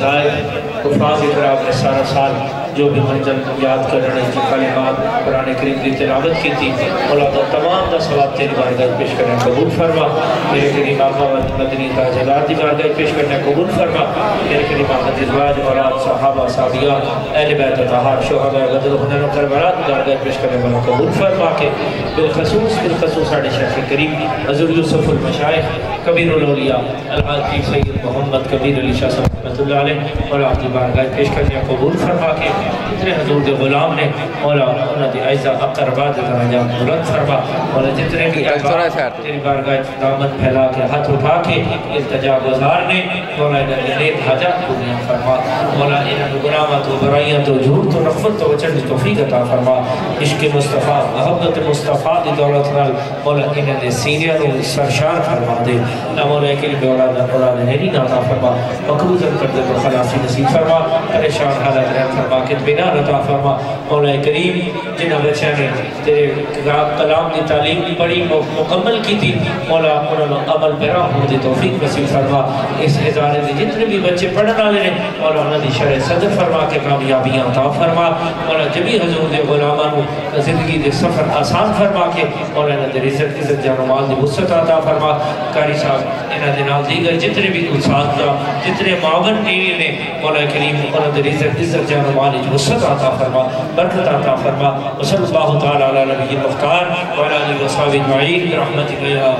وظائف حفاظ اکرام نے سارا سال جو بھی منزل یاد کر رہے ہیں کلمات قرآن کریم کی تلاوت کی تھی مولا تو تمام دا ثواب تیری بارگاہ پیش کرنے قبول فرما میرے کریم آقا مدنی تاجدار دی بارگاہ پیش کرنے قبول فرما میرے کریم آقا ازواج اولاد صحابہ صحابیہ اہل بیت اطہار شہداء بدر حنین و کربلا دی بارگاہ پیش کرنے والا قبول فرما کے بالخصوص ساڑھے شیخ کریم حضور یوسف المشائخ کبیر الاولیاء الحاجی سید محمد کبیر علی شاہ صاحب رحمۃ اللہ علیہ مولا اپنی بارگاہ پیش کرنے قبول فرما کے جتنے حضور دے غلام نے مولا انہوں نے عیزہ اقربات درجات بلند فرما مولا جتنے بھی احباب تیری بارگاہ دامن پھیلا کے ہاتھ اٹھا کے التجا گزار نے مولا انہیں نیک حاجات پوریاں فرما مولا انہیں غلامت و برائیت و جھوٹ و نفرت و وچن توفیق عطا فرما عشق مصطفیٰ محبت مصطفیٰ دی دولت نال مولا انہیں دے سینیاں نو سرشار فرما دے نہ مولا اکیلی بے اولاد نہری عطا فرما مقروضاً کر دے تو خلاصی نصیب فرما پریشان حالت رحم فرما کہ بنا عطا فرما مولا کریم جنہ بچہ نے تیرے کلام کی تعلیم کی بڑی مکمل کی تھی مولا انہوں نے عمل پیرا ہوں دی توفیق نصیب فرما اس ادارے میں جتنے بھی بچے پڑھنے والے ہیں مولا انہوں نے شرع صدر فرما کے کامیابیاں عطا فرما مولا جبھی حضور دے غلامانوں زندگی دے سفر آسان فرما کے مولا انہوں نے رزق عزت جان و مال دی وسعت عطا فرما قاری صاحب انہوں نے نال دیگر جتنے بھی اساتذہ جتنے معاون ٹیمی نے مولا کریم انہوں نے رزق عزت جان و مال دی وسعت عطا فرما برکت عطا فرما وصلی اللہ تعالی علی نبی المختار وعلی آلہ وصحبہ اجمعین برحمتک یا